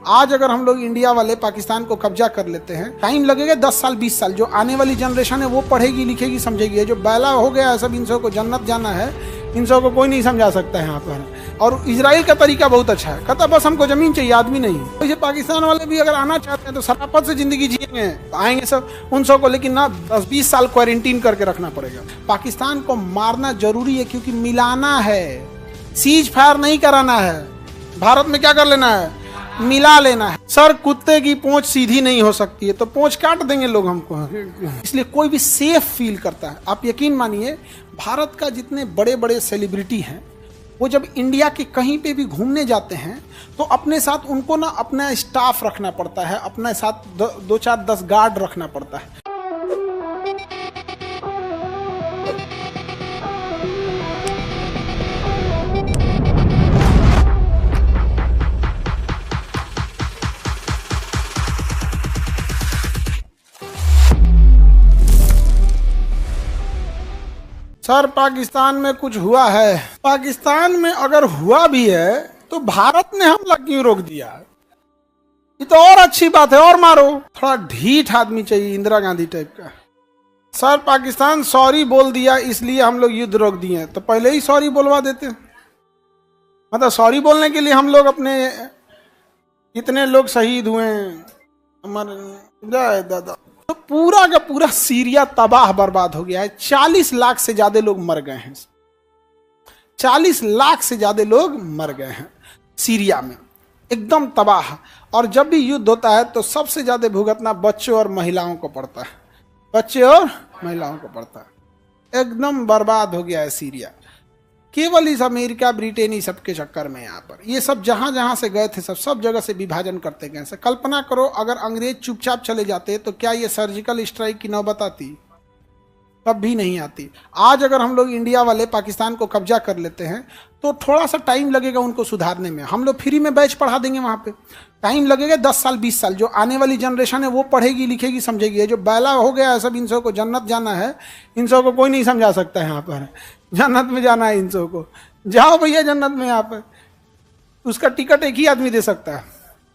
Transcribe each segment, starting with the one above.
आज अगर हम लोग इंडिया वाले पाकिस्तान को कब्जा कर लेते हैं, टाइम लगेगा 10 साल 20 साल। जो आने वाली जनरेशन है वो पढ़ेगी लिखेगी समझेगी। जो बैला हो गया है सब, इन सब को जन्नत जाना है, इन सब को कोई नहीं समझा सकता है यहाँ पर। और इजराइल का तरीका बहुत अच्छा है, कहता बस हमको जमीन चाहिए, आदमी नहीं। तो ये पाकिस्तान वाले भी अगर आना चाहते हैं तो शराफत से जिंदगी जिएंगे, तो आएंगे सब उन सब को, लेकिन ना 10-20 साल क्वारंटीन करके रखना पड़ेगा। पाकिस्तान को मारना जरूरी है क्योंकि मिलाना है, सीज फायर नहीं कराना है। भारत में क्या कर लेना है, मिला लेना है। सर कुत्ते की पूंछ सीधी नहीं हो सकती है तो पूंछ काट देंगे लोग हमको, इसलिए कोई भी सेफ फील करता है। आप यकीन मानिए, भारत का जितने बड़े बड़े सेलिब्रिटी हैं वो जब इंडिया के कहीं पे भी घूमने जाते हैं तो अपने साथ उनको ना अपना स्टाफ रखना पड़ता है, अपने साथ 2-4-10 गार्ड रखना पड़ता है। सर पाकिस्तान में कुछ हुआ है, पाकिस्तान में अगर हुआ भी है तो भारत ने हमला क्यों रोक दिया, ये तो और अच्छी बात है, और मारो। थोड़ा ढीठ आदमी चाहिए, इंदिरा गांधी टाइप का। सर पाकिस्तान सॉरी बोल दिया इसलिए हम लोग युद्ध रोक दिए, तो पहले ही सॉरी बोलवा देते। मतलब सॉरी बोलने के लिए हम लोग अपने इतने लोग शहीद हुए, हमारे जय दादा, तो पूरा का पूरा सीरिया तबाह बर्बाद हो गया है। 40 लाख से ज्यादा लोग मर गए हैं, 40 लाख से ज्यादा लोग मर गए हैं सीरिया में, एकदम तबाह। और जब भी युद्ध होता है तो सबसे ज्यादा भुगतना बच्चों और महिलाओं को पड़ता है, बच्चे और महिलाओं को पड़ता है। एकदम बर्बाद हो गया है सीरिया, केवल इस अमेरिका ब्रिटेन ही सबके चक्कर में। यहाँ पर ये सब जहां जहां से गए थे सब जगह से विभाजन करते गए। से कल्पना करो अगर अंग्रेज चुपचाप चले जाते तो क्या ये सर्जिकल स्ट्राइक की नौबत आती, कभी नहीं आती। आज अगर हम लोग इंडिया वाले पाकिस्तान को कब्जा कर लेते हैं तो थोड़ा सा टाइम लगेगा उनको सुधारने में। हम लोग फ्री में बैच पढ़ा देंगे, वहां पे टाइम लगेगा 10 साल 20 साल। जो आने वाली जनरेशन है वो पढ़ेगी लिखेगी समझेगी। जो बैला हो गया है सब, इन सब को जन्नत जाना है, इन सब को कोई नहीं समझा सकता है यहाँ पर। जन्नत में जाना है इन सब को, जाओ भैया जन्नत में। यहाँ पर उसका टिकट एक ही आदमी दे सकता है,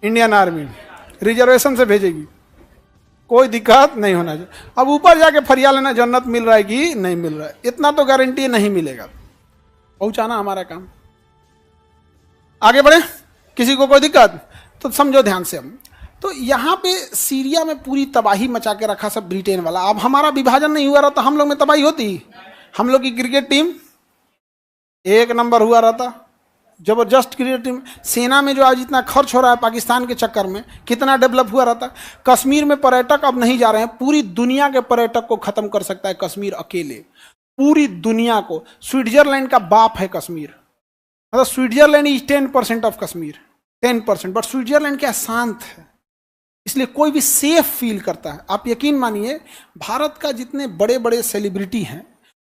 इंडियन आर्मी रिजर्वेशन से भेजेगी, कोई दिक्कत नहीं होना चाहिए। अब ऊपर जाके फरिया लेना जन्नत मिल रहा है कि नहीं मिल रहा है, इतना तो गारंटी नहीं मिलेगा। पहुंचाना हमारा काम। आगे बढ़े, किसी को कोई दिक्कत तो समझो ध्यान से। हम तो यहाँ पे सीरिया में पूरी तबाही मचा के रखा सब ब्रिटेन वाला। अब हमारा विभाजन नहीं हुआ रहता हम लोग में तबाही होती। हम लोग की क्रिकेट टीम 1 नंबर हुआ रहता, जबरदस्त क्रिकेट टीम। सेना में जो आज इतना खर्च हो रहा है पाकिस्तान के चक्कर में, कितना डेवलप हुआ रहता। कश्मीर में पर्यटक अब नहीं जा रहे हैं, पूरी दुनिया के पर्यटक को खत्म कर सकता है कश्मीर अकेले, पूरी दुनिया को। स्विट्जरलैंड का बाप है कश्मीर, मतलब Switzerland is 10% of Kashmir, 10%। But Switzerland क्या शांत है, इसलिए कोई भी सेफ फील करता है। आप यकीन मानिए, भारत का जितने बड़े बड़े सेलिब्रिटी हैं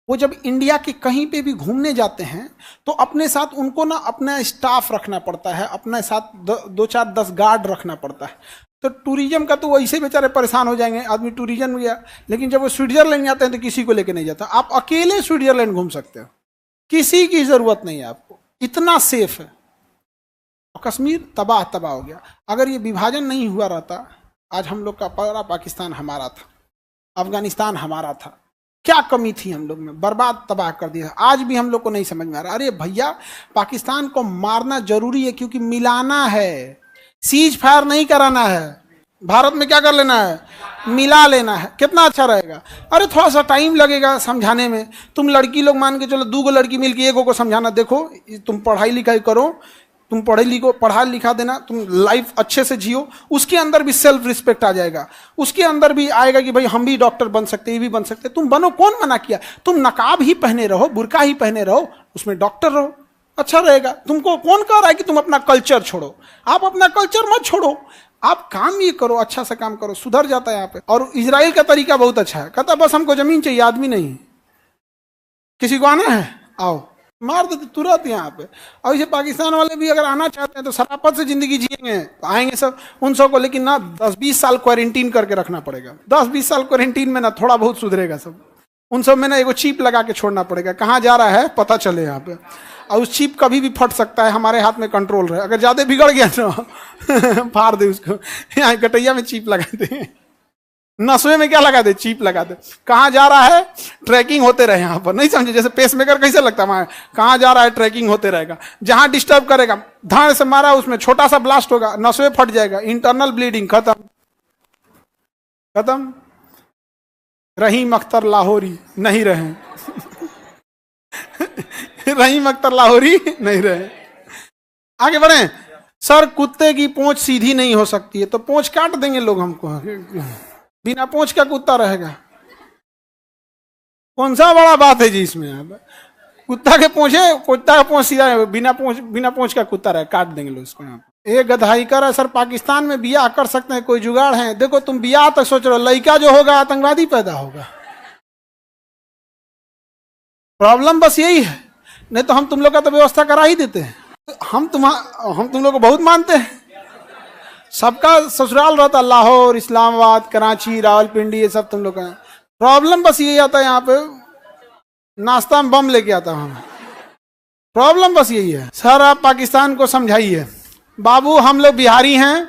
वो जब इंडिया के कहीं पे भी घूमने जाते हैं तो अपने साथ उनको ना अपना स्टाफ रखना पड़ता है, अपने साथ 2-4-10 गार्ड रखना पड़ता है। तो टूरिज्म का तो वैसे बेचारे परेशान हो जाएंगे, आदमी टूरिज्म में गया, लेकिन जब वो स्विट्जरलैंड जाते हैं तो किसी को लेके नहीं जाता। आप अकेले स्विट्जरलैंड घूम सकते हो, किसी की जरूरत नहीं है आपको, इतना सेफ है। कश्मीर तबाह हो गया। अगर ये विभाजन नहीं हुआ रहता, आज हम लोग का पूरा पाकिस्तान हमारा था, अफगानिस्तान हमारा था। क्या कमी थी हम लोग में, बर्बाद तबाह कर दिया। आज भी हम लोग को नहीं समझ में आ रहा। अरे भैया, पाकिस्तान को मारना जरूरी है क्योंकि मिलाना है, सीज फायर नहीं कराना है। भारत में क्या कर लेना है, मिला लेना है। कितना अच्छा रहेगा। अरे थोड़ा सा टाइम लगेगा समझाने में। तुम लड़की लोग मान के चलो, 2 लड़की मिलकर 1 को समझाना, देखो तुम पढ़ाई लिखाई करो, तुम पढ़ा लिखा देना, तुम लाइफ अच्छे से जियो, उसके अंदर भी सेल्फ रिस्पेक्ट आ जाएगा। उसके अंदर भी आएगा कि भाई हम भी डॉक्टर बन सकते, ये भी बन सकते। तुम बनो, कौन मना किया। तुम नकाब ही पहने रहो, बुर्का ही पहने रहो, उसमें डॉक्टर रहो, अच्छा रहेगा। तुमको कौन कह रहा है कि तुम अपना कल्चर छोड़ो। आप अपना कल्चर मत छोड़ो, आप काम ये करो, अच्छा सा काम करो, सुधर जाता है यहाँ पे। और इजराइल का तरीका बहुत अच्छा है, कहता बस हमको जमीन चाहिए, आदमी नहीं। किसी को आना है, आओ, मार देते तुरंत यहाँ पे। और इसे पाकिस्तान वाले भी अगर आना चाहते हैं तो शराफत से जिंदगी जिएंगे, तो आएंगे सब उन सब को, लेकिन ना 10-20 साल क्वारंटीन करके रखना पड़ेगा। 10-20 साल क्वारंटीन में ना थोड़ा बहुत सुधरेगा सब। उन सब में ना एगो चिप लगा के छोड़ना पड़ेगा, कहाँ जा रहा है पता चले यहाँ पे। और उस चिप कभी भी फट सकता है, हमारे हाथ में कंट्रोल रहे। अगर ज्यादा बिगड़ गया तो फाड़ दे उसको, यहाँ कटैया में चिप लगा दे, नसवे में क्या लगा दे, चिप लगा दे। कहाँ जा रहा है ट्रैकिंग होते रहे, यहाँ पर नहीं समझे, जैसे पेसमेकर कैसे लगता है वहां, कहाँ जा रहा है ट्रैकिंग होते रहेगा। जहां डिस्टर्ब करेगा धाड़ से मारा, उसमें छोटा सा ब्लास्ट होगा, नसवे फट जाएगा, इंटरनल ब्लीडिंग खत्म खत्म। रहीम अख्तर लाहौरी नहीं रहे रहीम अख्तर लाहौरी नहीं रहे। आगे बढ़े। सर कुत्ते की पूंछ सीधी नहीं हो सकती है, तो पूंछ काट देंगे लोग हमको, बिना पूंछ का कुत्ता रहेगा। कौन सा बड़ा बात है जी इसमें, आप कुत्ता के पूंछे, कुत्ता का पूंछ सीधा, बिना पूंछ का कुत्ता रहे, काट देंगे लोग इसको। यहाँ ये गधाई कर, सर पाकिस्तान में बियाह कर सकते हैं, कोई जुगाड़ है? देखो तुम बियाह तक सोच रहे हो, लड़का जो होगा आतंकवादी पैदा होगा। प्रॉब्लम बस यही है, नहीं तो हम तुम लोग का तो व्यवस्था करा ही देते हैं। हम तुम लोग को बहुत मानते हैं, सबका ससुराल रहता लाहौर, इस्लामाबाद, कराची, रावलपिंडी, ये सब तुम लोग का। प्रॉब्लम बस यही आता है, यहाँ पे नाश्ता में बम लेके आता हूँ। प्रॉब्लम बस यही है। सर आप पाकिस्तान को समझाइए। बाबू हम लोग बिहारी हैं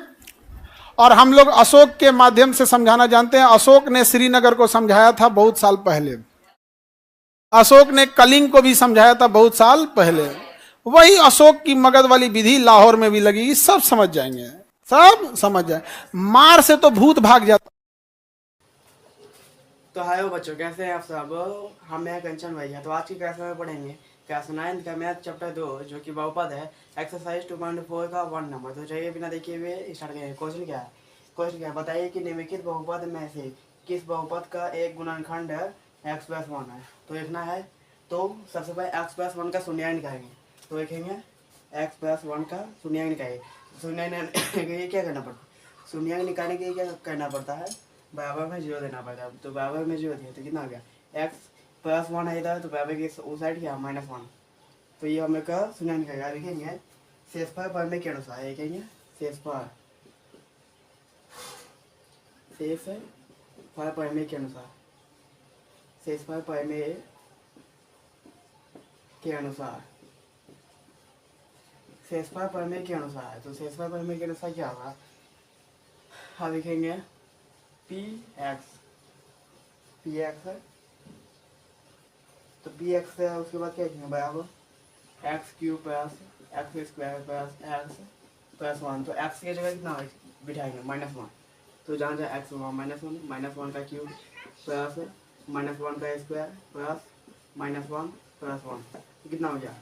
और हम लोग अशोक के माध्यम से समझाना जानते हैं। अशोक ने श्रीनगर को समझाया था बहुत साल पहले, अशोक ने कलिंग को भी समझाया था बहुत साल पहले। वही अशोक की मगध वाली विधि लाहौर में भी लगी, सब समझ जाएंगे, सब समझ जाए। मार से तो भूत भाग जाता। तो हाय बच्चों, कैसे हैं आप सब? हम हैं कंचन भैया। तो आज की क्लास में पढ़ेंगे क्लास 9 का मैथ चैप्टर 2 जो कि बहुपद है, एक्सरसाइज 2.4 का 1 नंबर। तो चलिए बिना देखे हुए स्टार्ट करें। क्वेश्चन क्या है? क्वेश्चन क्या है बताइए कि निम्नलिखित बहुपद में से किस बहुपद का एक गुणनखंड x+1 है। तो देखना है, तो सबसे पहले x+1 का शून्य निकालेंगे। तो देखेंगे x+1 का शून्य निकालेंगे। शून्य क्या करना पड़ता है? शून्य निकालने के लिए क्या करना पड़ता है? बराबर में 0 देना पड़ता है। तो बराबर में 0 दिया तो कितना हो गया? x+1 है इधर, तो बराबर की उस साइड क्या -1। तो ये हमें का शून्य निकालेगा। लिखेंगे शेषफल प्रमेय के अनुसार, लिखेंगे शेषफल प्रमेय के अनुसार, शेषफल प्रमेय के अनुसार, शेषफल प्रमेय के अनुसार। तो शेषफल प्रमेय के अनुसार क्या होगा? हाँ लिखेंगे px है, तो px है, उसके बाद क्या लिखेंगे बराबर x³ + x² + x+1। तो x की जगह कितना बिठाएंगे? -1। तो जहाँ जहाँ x होगा -1 का क्यूब प्लस -1 का स्क्वायर प्लस -1 + 1। तो कितना हो गया?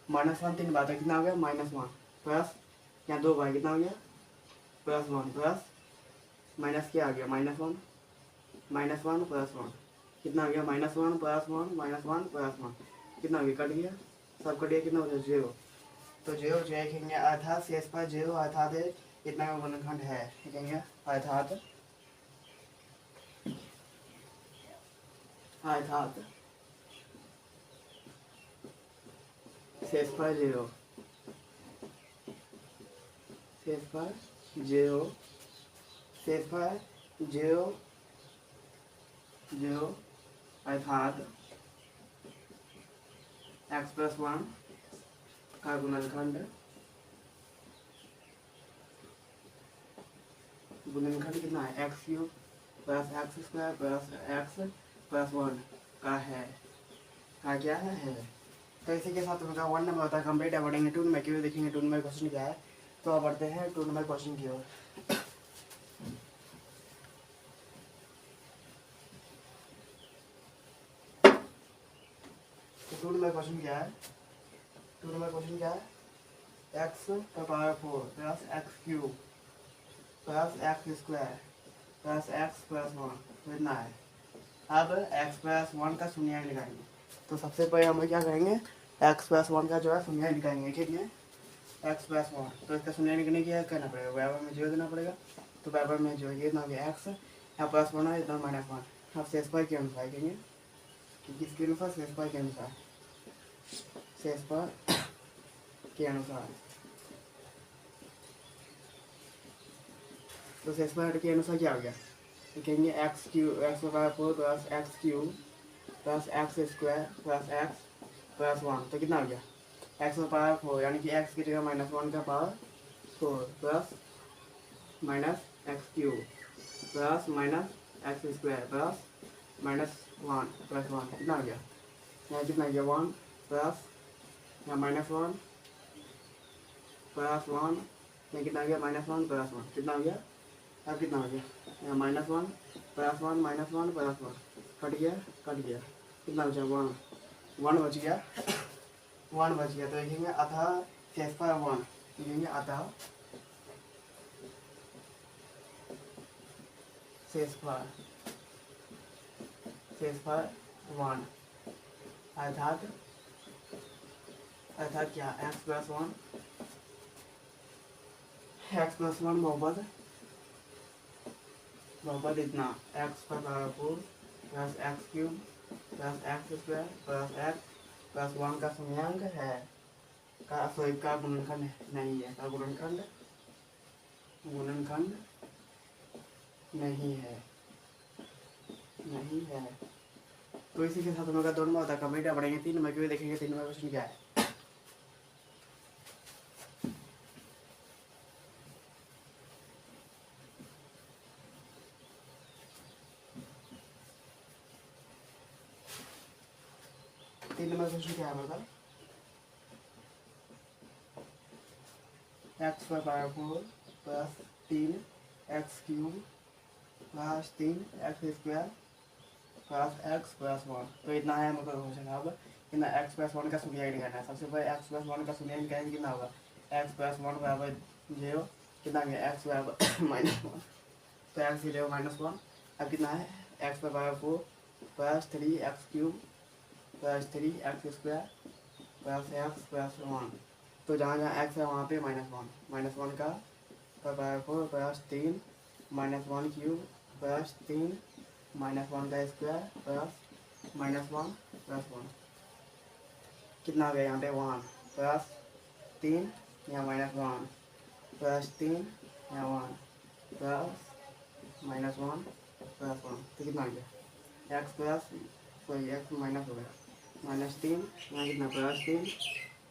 -1 3 बार, कितना हो गया? -1 प्लस यहाँ 2 बार, कितना हो गया? +1 प्लस माइनस क्या आ गया? -1 + 1 कितना हो गया? -1 + 1 -1 + 1 कितना हो गया? कट गया, सब कट गया, कितना हो गया? 0। तो 0 लिखेंगे, अर्थात शेषफल 0 अर्थात इतना का गुणनखंड है। लिखेंगे अर्थात शेषफल 0, शेषफल 0, शेषफल 0 अर्थात x+1 का गुणनखंड कितना है? x³ + x² + x+1 का है, का क्या है? तो इसी के साथ उनका 1 नंबर होता है कंप्लीट। अब बढ़ेंगे 2 नंबर की ओर, देखेंगे 2 नंबर क्वेश्चन क्या है। तो अब बढ़ते हैं 2 नंबर क्वेश्चन की ओर। तो 2 नंबर क्वेश्चन क्या है? 2 नंबर क्वेश्चन क्या है? x⁴ + x³ + x² + x+1 तो इतना है। अब x+1 का शून्य निकालेंगे। तो सबसे पहले हम क्या करेंगे? x+1 का जो है शून्य निकालेंगे। ठीक है, x+1, तो इसका शून्य निकालने के लिए करना पड़ेगा, बराबर में 0 देना पड़ेगा। तो बराबर में 0, ये इतना हो गया x, यहाँ +1 है, इतना -1। अब शेषफल के अनुसार करेंगे कि किसके अनुसार? शेषफल के अनुसार, शेषफल के अनुसार। तो शेषफल के अनुसार क्या हो गया? लिखेंगे x³ + x³ + x² + x+1 तो कितना हो गया? एक्स का पावर 4 यानी कि एक्स की जगह -1 का power 4 plus minus x cube plus minus x square plus -1 plus 1 कितना हो गया? यहाँ कितना हो गया? 1 प्लस यहाँ -1 प्लस 1 यहाँ कितना हो गया? -1 प्लस 1 कितना हो गया? अब कितना हो गया? यहाँ -1 प्लस 1 -1 प्लस 1 कट गया कितना बचा? 1 बच गया 1 बच गया। तो लिखेंगे अतः शेषफल 1 लिखेंगे अतः शेषफल 1 अर्थात क्या? x प्लस 1 बहुपद इतना x पर power 4 plus x cube plus x square plus x plus 1 का समयांक है का गुणनखंड नहीं है। का गुणनखंड नहीं है। तो इसी के साथ हम लोग का दोनों होता कमेंट पढ़ेंगे 3 नंबर के देखेंगे 3 नंबर क्वेश्चन क्या है। तीन नंबर क्वेश्चन क्या है मतलब एक्स पर power 4 plus 3 x cube plus 3 x square plus x plus 1। तो इतना है मतलब क्वेश्चन। अब इतना एक्स प्लस 1 का शून्य निकालना है। सबसे पहले एक्स प्लस 1 का शून्य निकालेंगे कितना होगा? एक्स प्लस 1 बराबर 0 कितना गया? एक्स बराबर -1 तो एक्स की जगह -1। अब कितना है? एक्स पर power 4 plus 3 x cube plus 3 x square plus x plus 1। तो जहाँ जहाँ एक्स है वहाँ पे -1 का पर पावर 4 प्लस 3 -1 क्यूब प्लस 3 -1 का स्क्वायर प्लस -1 प्लस 1 कितना हो गया? यहाँ पे 1 प्लस 3 यहाँ -1 प्लस 3 यहाँ 1 प्लस -1 प्लस 1 तो कितना हो गया? एक्स प्लस कोई एक्स माइनस हो गया -3 यहाँ कितना? प्लस 3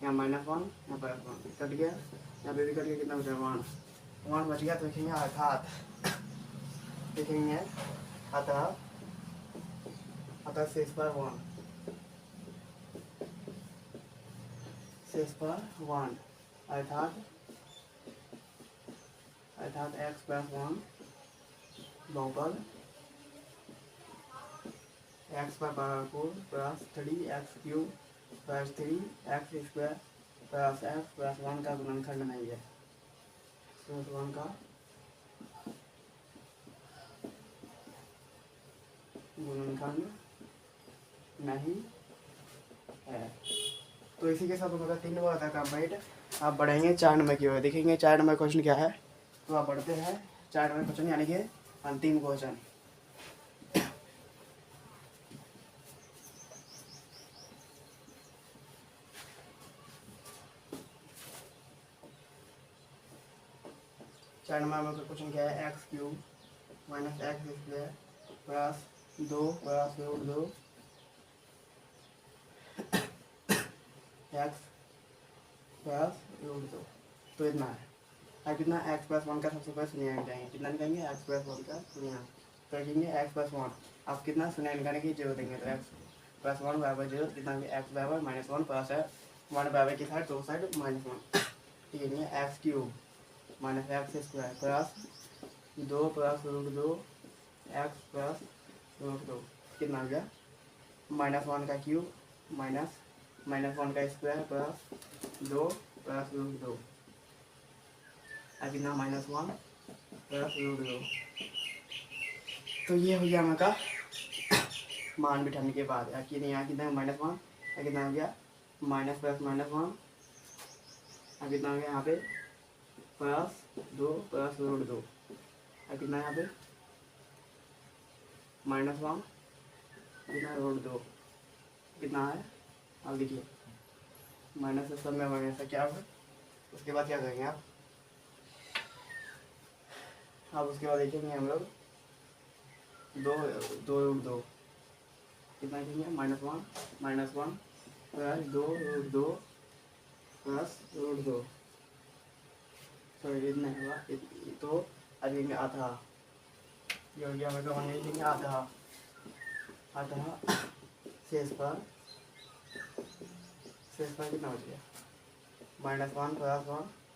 यहाँ -1 यहाँ प्लस 1 कट गया। यहाँ पे भी कट गया कितना बचा? 1 बच गया। तो लिखेंगे अर्थात अतः शेषफल 1 अर्थात x प्लस 1 बहुपद x पर power 4 plus 3 x cube plus 3 x square plus x plus 1 का गुणनखंड नहीं है। प्लस 1 का गुणनखंड नहीं है। तो इसी के साथ हमारा 3 नंबर था कंप्लीट। आप बढ़ेंगे 4 नंबर की ओर देखेंगे 4 नंबर क्वेश्चन क्या है। तो आप बढ़ते हैं 4 नंबर क्वेश्चन यानी कि अंतिम क्वेश्चन। चार नंबर में क्वेश्चन क्या है? X cube minus x square plus 2 plus √2 x plus √2 तो इतना है। अब कितना? एक्स प्लस 1 का सबसे पहले शून्य निकालेंगे। कितना निकालेंगे? एक्स प्लस 1 का शून्य तो लिखेंगे एक्स प्लस 1। अब कितना शून्य निकालने की जरूरत देंगे? तो एक्स प्लस 1 बराबर 0 कितना? एक्स बराबर -1 प्लस है 1 बराबर की साइड 2 साइड -1 ठीक है। X cube minus x square plus 2 plus √2 x plus √2 कितना हो गया? -1 का क्यूब माइनस -1 का स्क्वायर प्लस 2 प्लस √2 अब कितना? -1 प्लस √2। तो ये हो गया हमारा मान बिठाने के बाद यहाँ कितना? -1 कितना हो गया? माइनस प्लस -1 अब कितना हो गया? यहाँ पे प्लस 2 प्लस √2 अब कितना? यहाँ पे -1 कितना? √2 कितना है? अब देखिए माइनस से सब में माइनस क्या होगा? उसके बाद क्या करेंगे आप? अब उसके बाद देखेंगे हम लोग 2 कितना लिखेंगे? -1 प्लस 2 √2 10 √2 तो इतना हुआ तो अब लेंगे आधा, ये हो गया हमें वहीं लेंगे आधा आधा शेष पर कितना हो गया -1 + 1